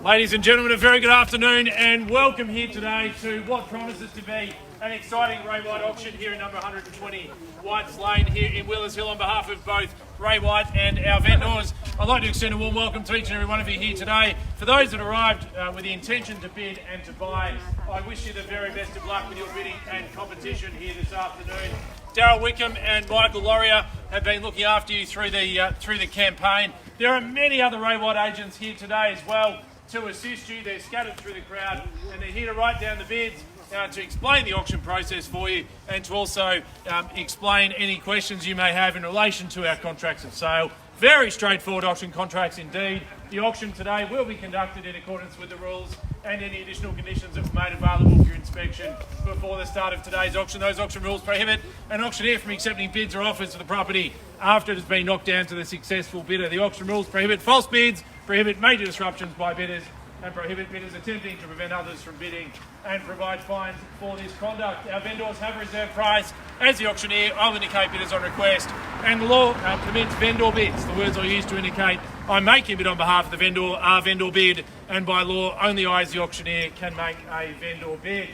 Ladies and gentlemen, a very good afternoon and welcome here today to what promises to be an exciting Ray White auction here in number 120 White's Lane here in Wheelers Hill on behalf of both Ray White and our vendors. I'd like to extend a warm welcome to each and every one of you here today. For those that arrived with the intention to bid and to buy, I wish you the very best of luck with your bidding and competition here this afternoon. Darryl Wickham and Michael Lauria have been looking after you through the campaign. There are many other Ray White agents here today as well to assist you. They're scattered through the crowd and they're here to write down the bids, to explain the auction process for you and to also explain any questions you may have in relation to our contracts of sale. Very straightforward auction contracts indeed. The auction today will be conducted in accordance with the rules and any additional conditions that were made available for your inspection before the start of today's auction. Those auction rules prohibit an auctioneer from accepting bids or offers for the property after it has been knocked down to the successful bidder. The auction rules prohibit false bids, prohibit major disruptions by bidders, and prohibit bidders attempting to prevent others from bidding and provide fines for this conduct. Our vendors have a reserve price. As the auctioneer, I'll indicate bidders on request, and the law permits vendor bids. The words I use to indicate I'm making a bid on behalf of the vendor are vendor bid, and by law, only I as the auctioneer can make a vendor bid.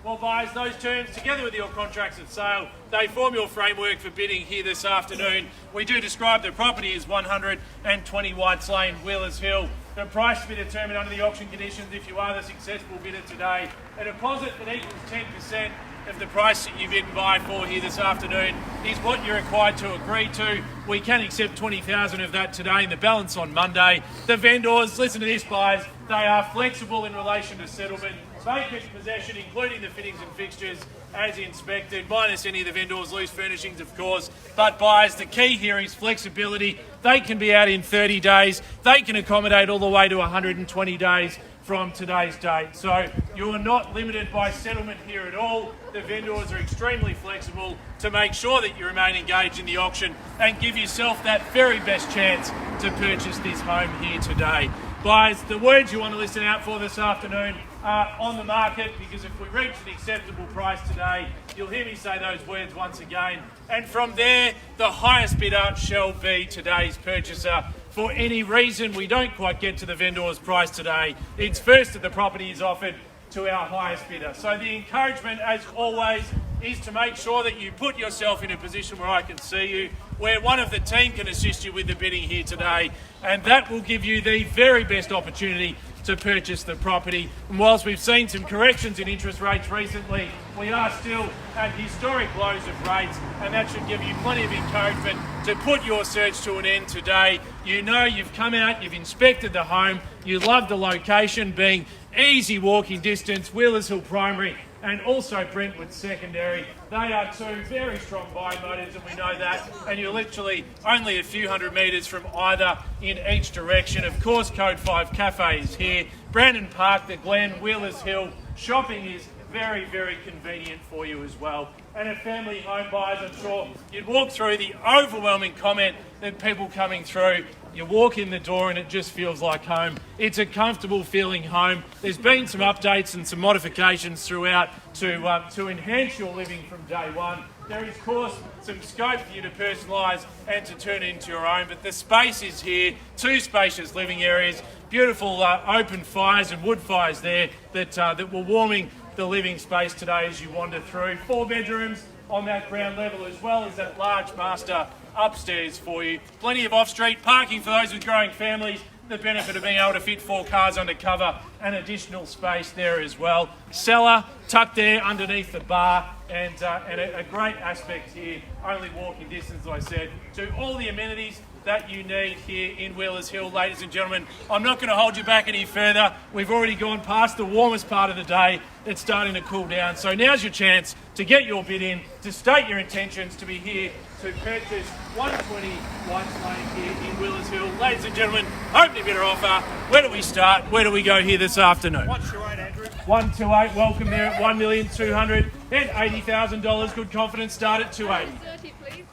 Well, buyers, those terms, together with your contracts of sale, they form your framework for bidding here this afternoon. We do describe the property as 120 White's Lane, Wheelers Hill. The price to be determined under the auction conditions if you are the successful bidder today. A deposit that equals 10% of the price that you bid and buy for here this afternoon is what you're required to agree to. We can accept 20,000 of that today and the balance on Monday. The vendors, listen to this, buyers, they are flexible in relation to settlement. Vacant possession, including the fittings and fixtures, as inspected, minus any of the vendors' loose furnishings, of course. But buyers, the key here is flexibility. They can be out in 30 days. They can accommodate all the way to 120 days from today's date. So you're not limited by settlement here at all. The vendors are extremely flexible to make sure that you remain engaged in the auction and give yourself that very best chance to purchase this home here today. Buyers, the words you want to listen out for this afternoon are on the market, because if we reach an acceptable price today, you'll hear me say those words once again. And from there, the highest bidder shall be today's purchaser. For any reason we don't quite get to the vendor's price today, it's first that the property is offered to our highest bidder. So the encouragement, as always, is to make sure that you put yourself in a position where I can see you, where one of the team can assist you with the bidding here today, and that will give you the very best opportunity to purchase the property. And whilst we've seen some corrections in interest rates recently, we are still at historic lows of rates, and that should give you plenty of encouragement to put your search to an end today. You know you've come out, you've inspected the home, you love the location being easy walking distance, Wheelers Hill Primary and also Brentwood Secondary. They are two very strong buy motives, and we know that, and you're literally only a few hundred metres from either in each direction. Of course, Code 5 Cafe is here. Brandon Park, the Glen, Wheelers Hill. Shopping is very, very convenient for you as well. And at family home buyers, I'm sure you'd walk through the overwhelming comment that people coming through. You walk in the door and it just feels like home. It's a comfortable feeling home. There's been some updates and some modifications throughout to enhance your living from day one. There is, of course, some scope for you to personalise and to turn it into your own, but the space is here. Two spacious living areas, beautiful open fires and wood fires there that were warming the living space today as you wander through. 4 bedrooms on that ground level, as well as that large master upstairs for you. Plenty of off-street parking for those with growing families. The benefit of being able to fit 4 cars under cover and additional space there as well. Cellar tucked there underneath the bar, and a great aspect here, only walking distance, as I said, to all the amenities that you need here in Wheelers Hill. Ladies and gentlemen, I'm not going to hold you back any further. We've already gone past the warmest part of the day. It's starting to cool down. So now's your chance to get your bid in, to state your intentions to be here to purchase 120 White's Lane here in Wheelers Hill. Ladies and gentlemen, opening bidder offer. Where do we start? Where do we go here this afternoon? 128, Andrew. 128, welcome there at $1,280,000. Good confidence, start at 280. 30, please.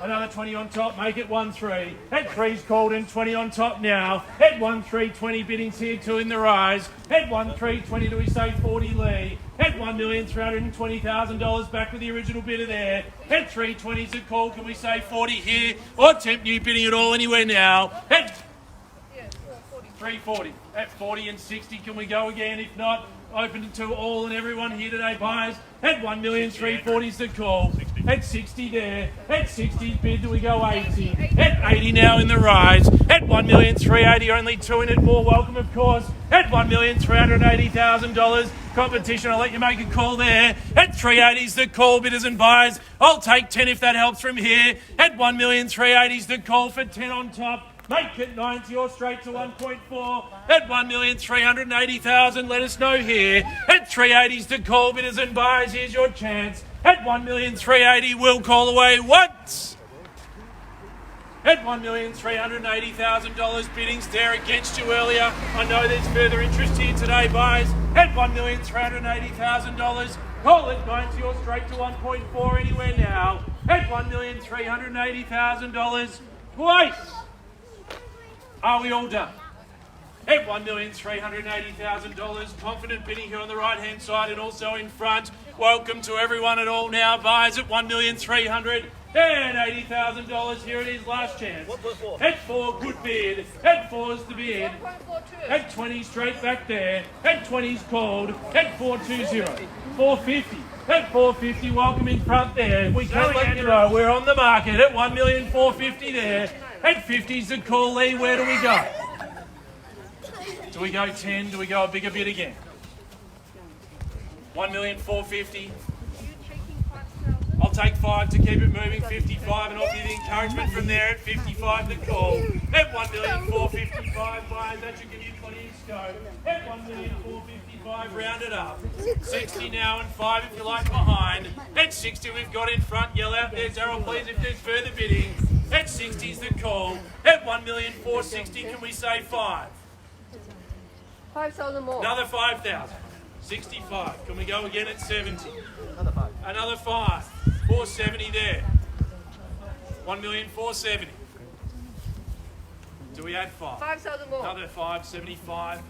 Another 20 on top, make it 1-3. Head 3's called in, 20 on top now. Head 1-3, 20 biddings here, 2 in the rise. Head 1-3, 20, do we say 40 Lee? Head $1,320,000 back with the original bidder there. Head 3, 20's a call, can we say 40 here? Or attempt new bidding at all anywhere now. Head 340. At 40 and 60, can we go again? If not, open to all and everyone here today, buyers. At 1,340,000 is the call. At 60 there. At 60's bid, do we go 80? At 80 now in the rise. At 1,380,000, only two in it, more welcome of course. At $1,380,000 competition, I'll let you make a call there. At 380's the call, bidders and buyers. I'll take 10 if that helps from here. At 1,380,000's the call for 10 on top. Make it 90 or straight to 1.4. At 1,380,000, let us know here. At 380's the call, bidders and buyers, here's your chance. At 1,380,000, we'll call away once. At $1,380,000 biddings there against you earlier. I know there's further interest here today, buyers. At $1,380,000, call it 90 or straight to 1.4 anywhere now. At $1,380,000, twice. Are we all done? At $1,380,000, confident bidding here on the right-hand side and also in front. Welcome to everyone at all now. Buys at $1,380,000. Here it is, last chance. At 4, good bid. At 4's the bid. At 20, straight back there. At 20's called. At 420. 450. At 450, welcome in front there. We can't let you know we're on the market at $1,450,000 there. At 50's the call, Lee. Where do we go? Do we go 10? Do we go a bigger bid again? 1,450,000. I'll take 5 to keep it moving. 55, and offer you the encouragement from there. At 55, the call. At 1,455,000, buyers. That should give you plenty of scope. At 1,455,000, round it up. 60 now and 5 if you like behind. At 60, we've got in front. Yell out there, Darryl, please, if there's further bidding. At 60's the call. At 1,460,000, can we say 5? 5,000 more. Another 5,000. 65. Can we go again at 70? Another 5. Another 5. 470 there. 1,470,000. Do we add 5? 5,000 more. Another 575.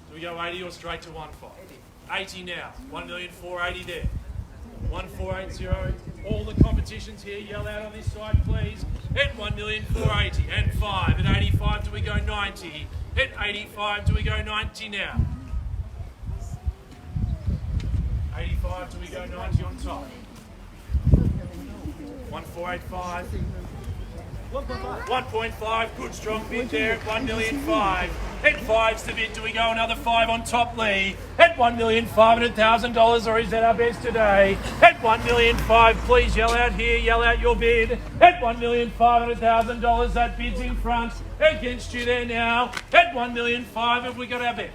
Do we go 80 or straight to 1.5? 80 now. 1,480,000 there. 1,480,000. All the competitions here, yell out on this side, please. At 1,480,000 and 5. At 85, do we go 90? At 85, do we go 90 now? 85, do we go 90 on top? 1,485. 1.5, good strong bid there at 1,500,000. At 5's the bid, do we go another 5 on top, Lee? At $1,500,000, or is that our best today? At $1,500,000, please yell out here, yell out your bid. At $1,500,000, that bid's in front against you there now. At $1,500,000, have we got our best?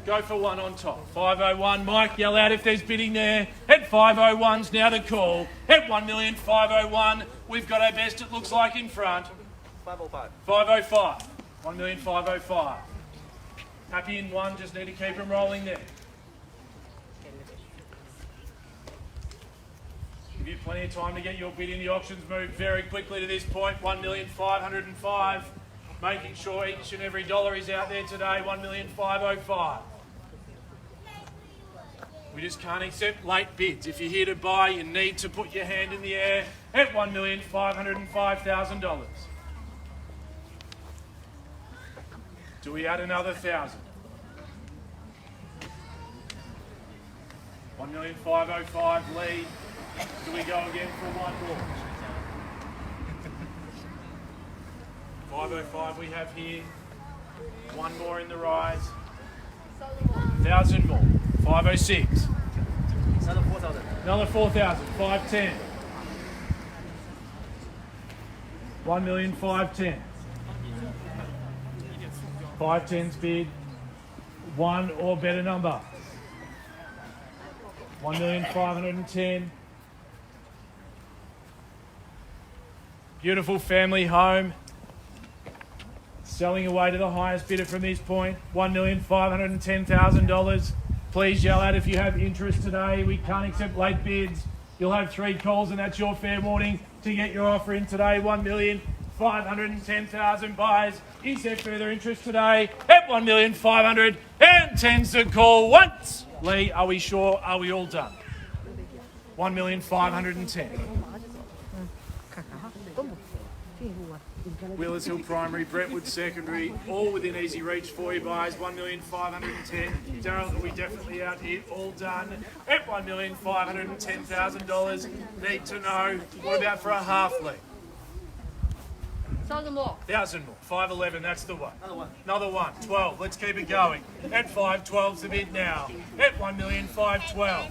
Go for 1 on top. 501, Mike, yell out if there's bidding there. At 501's now the call. At 1,500,000, we've got our best, it looks like, in front. 505. 505. 1,505,000. Happy in 1, just need to keep them rolling there. Give you plenty of time to get your bid in. The auctions move very quickly to this point. 1,505,000. Making sure each and every dollar is out there today. 1,505,000. We just can't accept late bids. If you're here to buy, you need to put your hand in the air at $1,505,000. Do we add another 1,000? 1,505,000, Lee. Do we go again for 1 more? 505 we have here. 1 more in the rise. 1,000 more. 506. Another 4,000. Another 4,000. 510. 1,510,000. 510's bid. 1 or better number. 1,510,000. Beautiful family home. Selling away to the highest bidder from this point, $1,510,000. Please yell out if you have interest today. We can't accept late bids. You'll have 3 calls and that's your fair warning to get your offer in today. 1,510,000 buys. Is there further interest today? At 1,510,000's the call once. Lee, are we sure? Are we all done? 1,510,000. Wheelers Hill Primary, Brentwood Secondary, all within easy reach for you, buys. 1,510,000. Darryl, are we definitely out here? All done at $1,510,000. Need to know, what about for a half leg? 1,000 more. 1,000 more. 511, that's the one. Another one. Another one. 12. Let's keep it going. At 512's the bid now. At 1,512,000.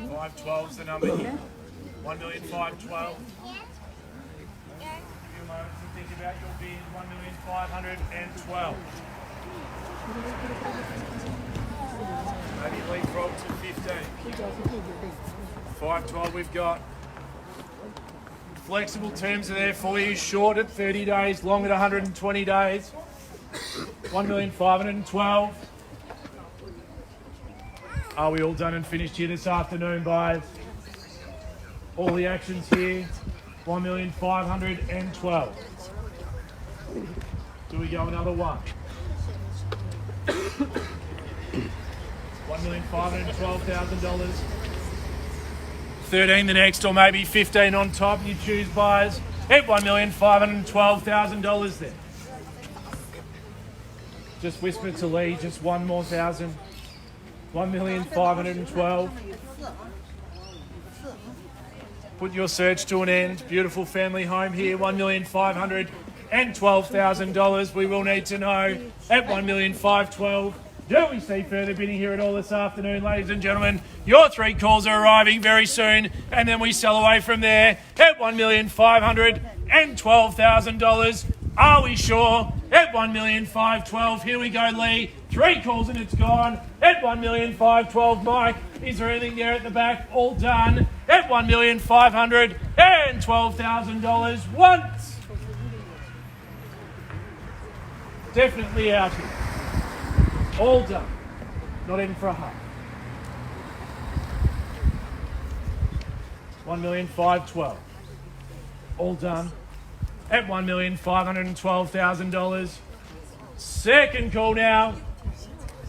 512's the number here. 1,512,000. A few moments to think about your bid. 1,512,000. Maybe leapfrog to 15. 512 we've got. Flexible terms are there for you. Short at 30 days, long at 120 days. 1,512,000. Are we all done and finished here this afternoon, buyers? All the actions here. 1,512,000. Do we go another one? 1,512,000. 13 the next, or maybe 15 on top. You choose, buyers. At $1,512,000 there. Just whisper to Lee, just one more thousand. 1,512,000. Put your search to an end. Beautiful family home here. $1,512,000. We will need to know at 1,512,000. Do we see further bidding here at all this afternoon, ladies and gentlemen? Your 3 calls are arriving very soon, and then we sell away from there at $1,512,000. Are we sure? At 1,512,000. Here we go, Lee. 3 calls and it's gone. At 1,512,000. Mike, is there anything there at the back? All done. At $1,512,000. Once. Definitely out here. All done. Not even for a half. 1,512,000. All done. At $1,512,000. Second call now.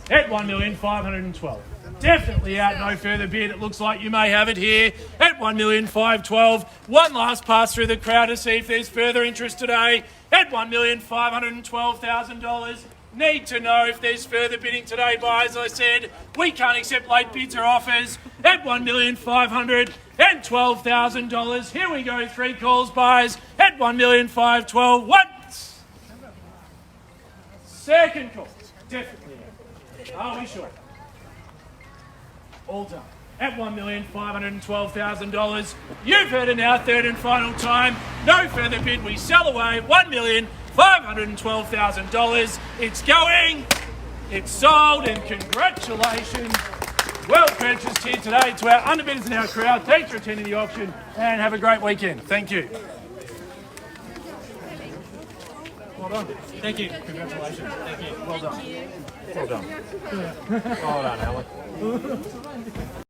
At $1,512,000. Definitely out, no further bid. It looks like you may have it here at $1,512,000. One last pass through the crowd to see if there's further interest today at $1,512,000. Need to know if there's further bidding today, buyers. As I said, we can't accept late bids or offers at $1,512,000. Here we go, 3 calls, buyers at $1,512,000. Once. Second call. Definitely out. Are we sure? All done. At $1,512,000. You've heard it now, third and final time. No further bid. We sell away $1,512,000. It's going. It's sold, and congratulations. Well purchased here today to our underbidders and our crowd. Thanks for attending the auction, and have a great weekend. Thank you. Well done. Thank you. Congratulations. Thank you. Well done. Well done. Well done, Alan.